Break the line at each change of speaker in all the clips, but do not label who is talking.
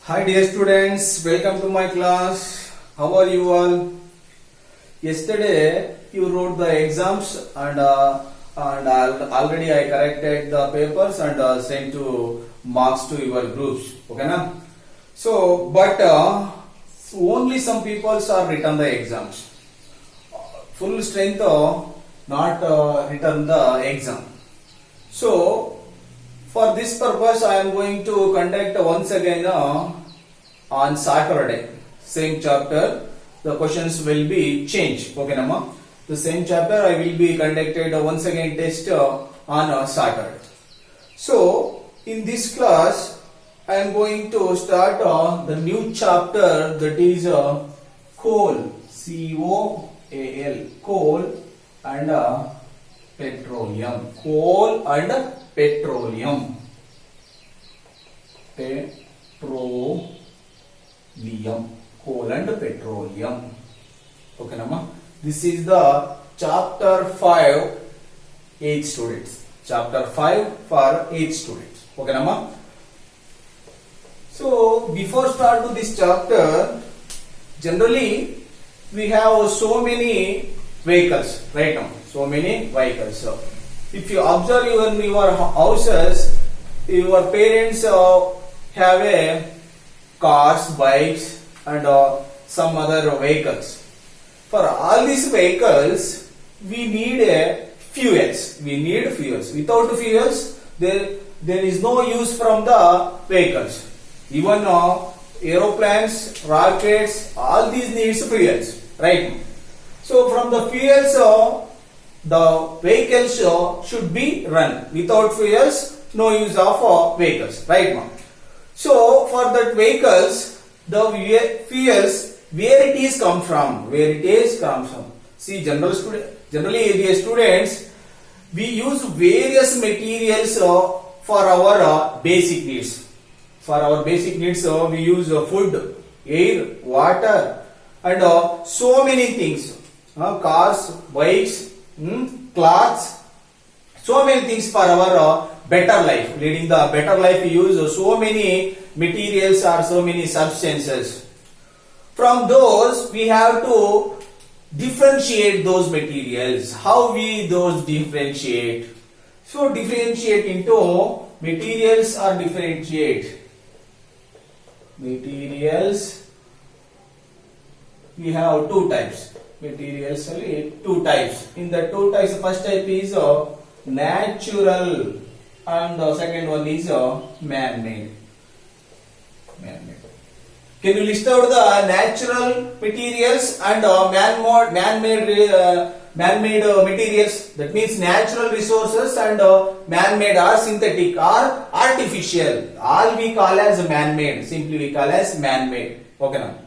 Hi dear students, welcome to my class. How are you all? Yesterday you wrote the exams and already I corrected the papers and sent to marks to your groups. Okay na? So but only some people are written the exams. Full strength not written the exam. So for this purpose, I am going to conduct once again on Saturday. Same chapter, the questions will be changed. Okay, Nama. The same chapter I will be conducted once again test on Saturday. So in this class, I am going to start the new chapter, that is coal, C-O-A-L, coal and petroleum. Coal and petroleum. Coal and petroleum. Okay, Nama. This is the chapter 5, 8 students. Chapter 5 for 8 students. Okay, Nama. So before start to this chapter, generally we have so many vehicles right now. So many vehicles. So if you observe your houses, your parents have a cars, bikes and some other vehicles. For all these vehicles, we need fuels. We need fuels. Without fuels, there is no use from the vehicles. Even aeroplanes, rockets, all these needs fuels, right? So from the fuels, the vehicles should be run. Without fuels, no use of vehicles, right now. So for that vehicles, the fuels, where it is come from? Where it is come from? See, generally dear students, we use various materials for our basic needs. For our basic needs, we use food, air, water, and so many things. Cars, bikes, clothes, so many things for our better life. Leading the better life, we use so many materials or so many substances. From those, we have to differentiate those materials. How we those differentiate? So differentiate into materials or differentiate. Materials, we have two types. Materials, two types. In the two types, first type is natural and the second one is man-made. Can you list out the natural materials and man-made materials? That means natural resources and man-made or synthetic or artificial. All we call as man-made. Simply we call as man-made. Okay now.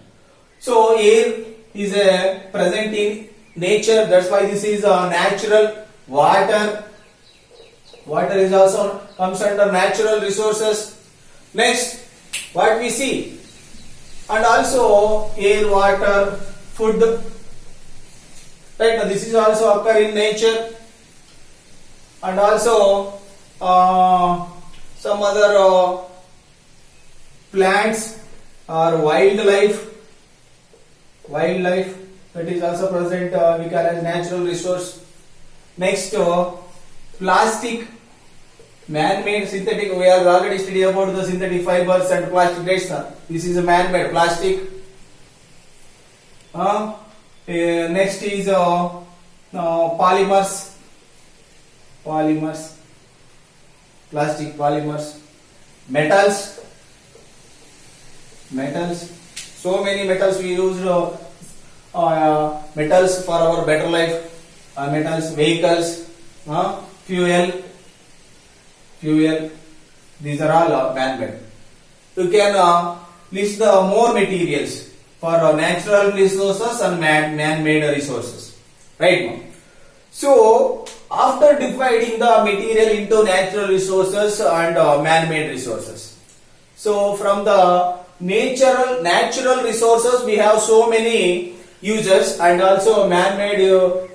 So air is present in nature. That's why this is natural. Water is also comes under natural resources. Next, what we see, and also air, water, food. Right now, this is also occur in nature, and also some other plants or wildlife. Wildlife that is also present. We call as natural resource. Next, plastic, man-made, synthetic. We have already studied about the synthetic fibers and plastic. Right? This is a man-made plastic. Next is polymers. Plastic polymers. Metals. So many metals we use. Metals for our better life. Metals, vehicles, fuel. These are all man-made. You can list the more materials for natural resources and man-made resources. Right now. So after dividing the material into natural resources and man-made resources. So from the natural resources we have so many uses, and also man-made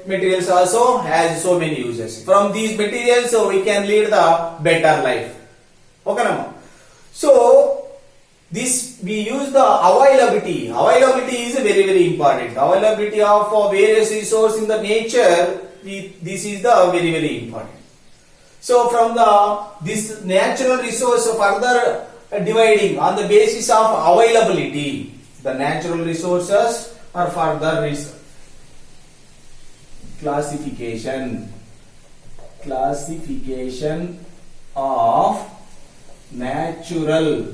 materials also has so many uses. From these materials we can lead the better life. Okay, Nama. So this we use the availability. Availability is very, very important. Availability of various resource in the nature, this is the very, very important. So from this natural resource further dividing on the basis of availability, the natural resources are further classification of natural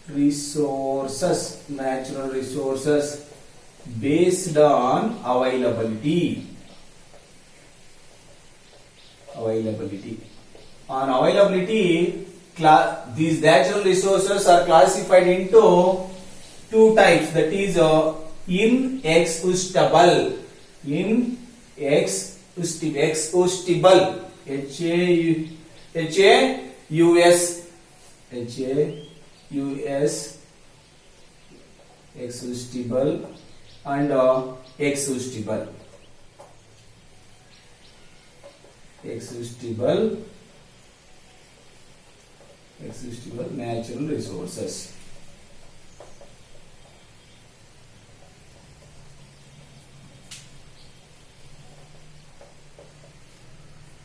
resources based on availability. On availability, these natural resources are classified into two types, that is inexhaustible, exhaustible and exhaustible natural resources.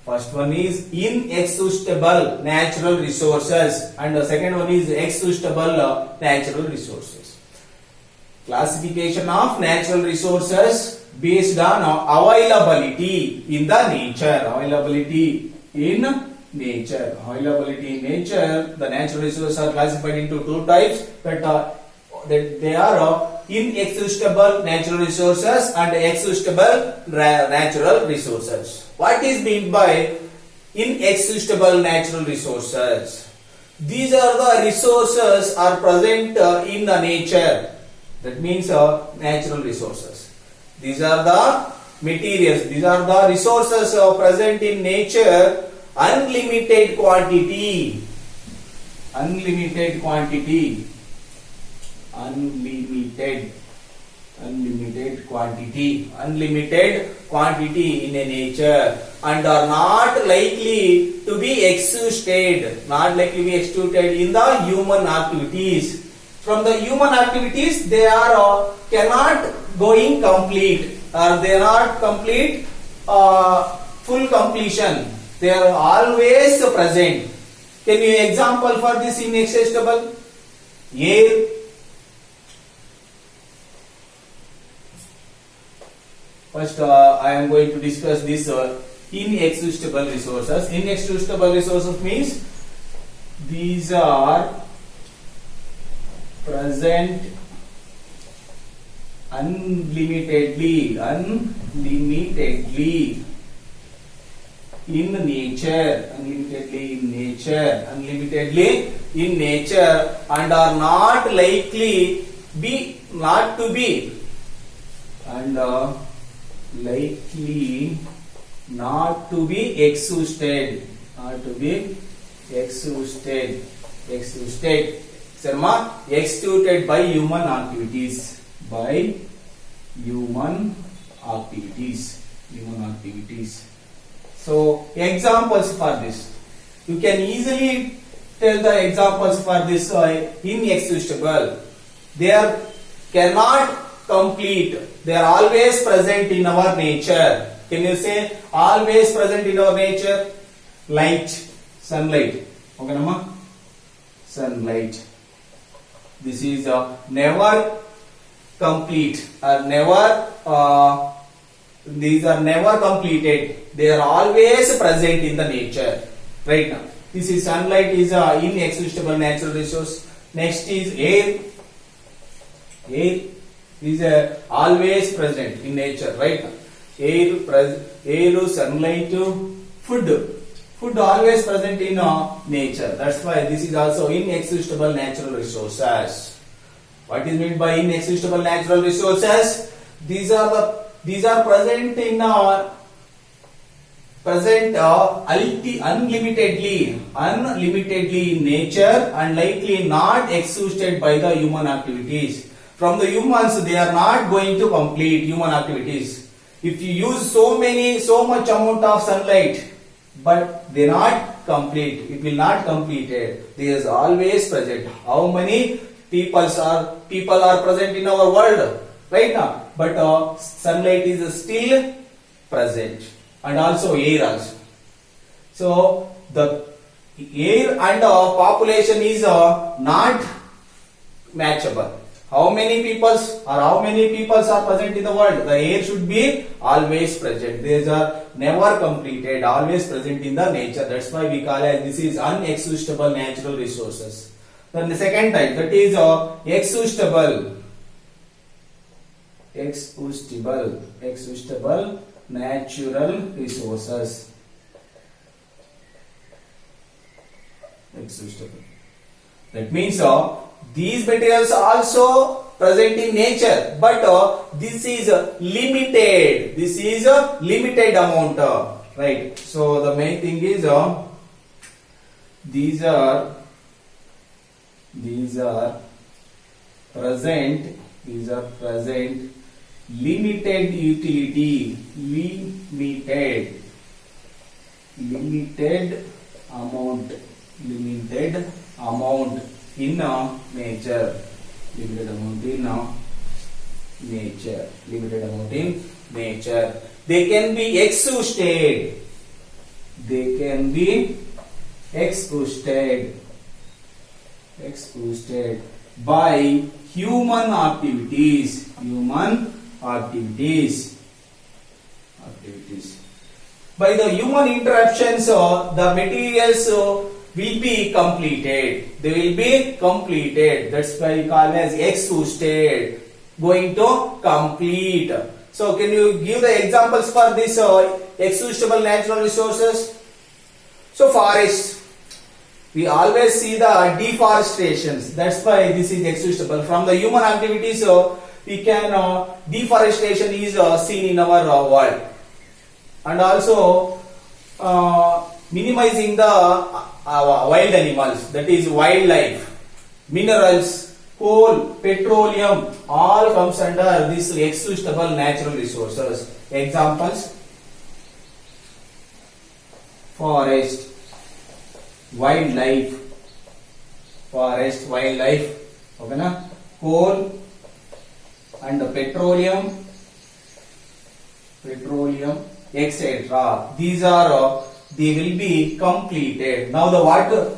First one is inexhaustible natural resources and the second one is exhaustible natural resources. Classification of natural resources based on availability in the nature. Availability in nature, the natural resources are classified into two types, that they are inexhaustible natural resources and exhaustible natural resources. What is meant by inexhaustible natural resources? These are the resources are present in the nature. That means natural resources. These are the materials. These are the resources present in nature. Unlimited quantity. Unlimited quantity in a nature and are not likely to be exhausted in the human activities. From the human activities, they are cannot going complete, or they are not complete full completion. They are always present. Can you example for this inexhaustible? Air. First, I am going to discuss this inexhaustible resources. Inexhaustible resources means these are present unlimitedly in nature, and are not likely not to be exhausted, exhausted by human activities, So examples for this, you can easily tell the examples for this inexhaustible. They are cannot complete. They are always present in our nature. Can you say always present in our nature? Light, sunlight. Okay, Nama? Sunlight. This is never complete or never. These are never completed. They are always present in the nature. Right now, this is sunlight is inexhaustible natural resource. Next is air. Air is always present in nature. Right now, air, sunlight, food always present in nature. That's why this is also inexhaustible natural resources. What is meant by inexhaustible natural resources? These are present in unlimitedly in nature and likely not exhausted by the human activities. From the humans, they are not going to complete human activities. If you use so much amount of sunlight, but they not complete. It will not completed. There is always present. How many people are present in our world right now? But sunlight is still present, and also air also. So the air and population is not matchable. How many peoples are present in the world? The air should be always present. These are never completed, always present in the nature. That's why we call it this is unexhaustible natural resources. Then the second type, that is exhaustible natural resources. Exhaustible. That means these materials are also present in nature, but this is limited. This is a limited amount, right? So the main thing is these are present. These are present. Limited utility. Limited amount in nature. Limited amount in nature. They can be exhausted. By human activities. By the human interruptions, the materials will be completed. They will be completed. That's why we call as exhausted. Going to complete. So can you give the examples for this exhaustible natural resources? So forest. We always see the deforestations. That's why this is exhaustible. From the human activities, we can deforestation is seen in our world, and also minimizing the wild animals, that is wildlife, minerals, coal, petroleum, all comes under this exhaustible natural resources. Examples: forest, wildlife, okay na? Coal and petroleum, etc. These are they will be completed. Now why will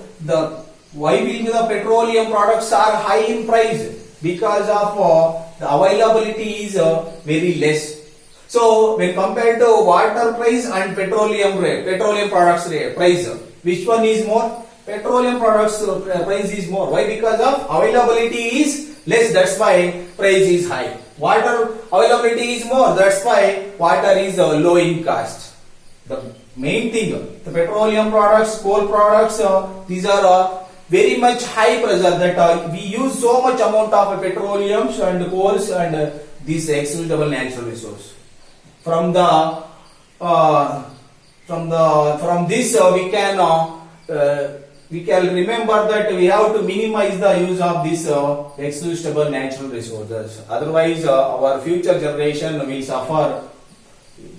the petroleum products are high in price? Because of the availability is very less. So when compared to water price and petroleum products price, which one is more? Petroleum products price is more. Why? Because of availability is less. That's why price is high. Water availability is more. That's why water is low in cost. The main thing, the petroleum products, coal products, these are very much high pressure that we use so much amount of petroleums and coals and this exhaustible natural resource. From this we can remember that we have to minimize the use of this exhaustible natural resources. Otherwise, our future generation will suffer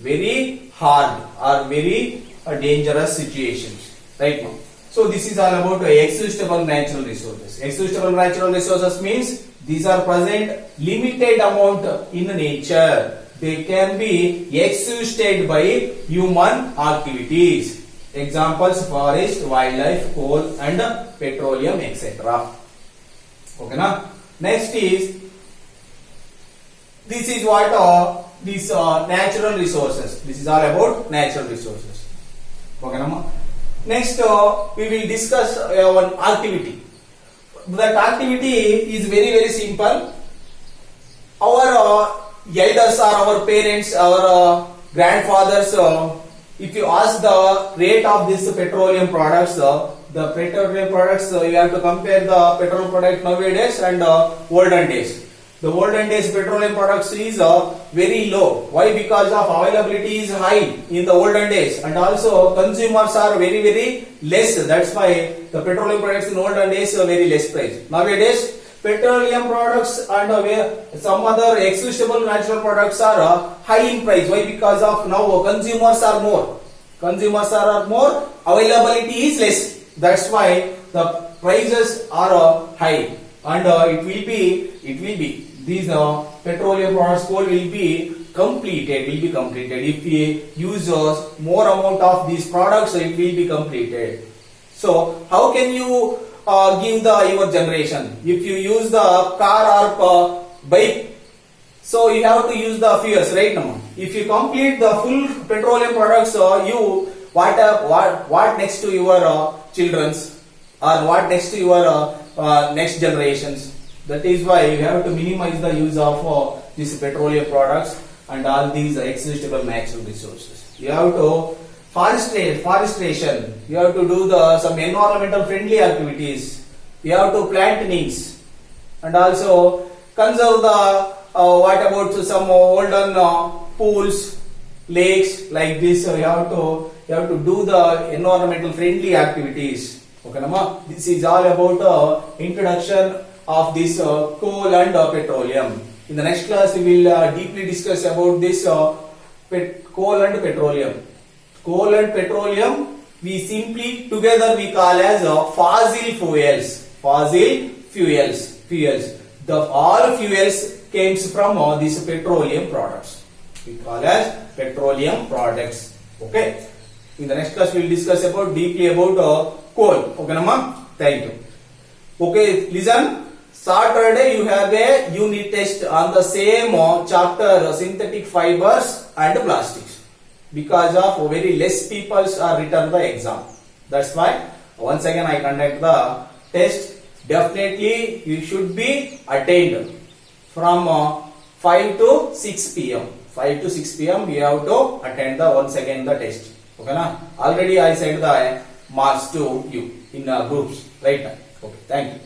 very hard or very dangerous situations right now. So this is all about exhaustible natural resources. Exhaustible natural resources means these are present limited amount in nature. They can be exhausted by human activities. Examples: forest, wildlife, coal and petroleum, etc. Okay na? Next is, this is what these natural resources. This is all about natural resources. Okay na? Next we will discuss one activity. That activity is very very simple. Our elders or our parents, our grandfathers, if you ask the rate of this petroleum products, the petroleum products, you have to compare the petroleum product nowadays and olden days. The olden days petroleum products is very low. Why? Because of availability is high in the olden days, and also consumers are very very less. That's why the petroleum products in olden days are very less price. Nowadays petroleum products and some other exhaustible natural products are high in price. Why? Because of now consumers are more. Consumers are more, availability is less. That's why the prices are high, and it will be these petroleum products coal will be completed. If we use more amount of these products, it will be completed. So how can you give your generation? If you use the car or bike, so you have to use the fuels, right now. If you complete the full petroleum products, you what next to your children's, or what next to your next generations. That is why you have to minimize the use of these petroleum products and all these existable natural resources. You have to forestation. You have to do some environmental friendly activities. You have to plant trees, and also conserve the what about some olden pools, lakes like this. You have to do the environmental friendly activities. Okay, nama? This is all about introduction of this coal and petroleum. In the next class, we will deeply discuss about this coal and petroleum. Coal and petroleum, we simply together we call as fossil fuels. Fossil fuels. The all fuels comes from these petroleum products. We call as petroleum products. Okay. In the next class, we will discuss deeply about coal. Okay, nama? Thank you. Okay, listen. Saturday you have a unit test on the same chapter, synthetic fibers and plastics. Because of very less people are written the exam. That's why once again I conduct the test. Definitely you should be attained from 5 to 6 p.m. 5 to 6 p.m. you have to attend once again the test. Okay, na? Already I sent the marks to you in groups. Right now. Okay, thank you.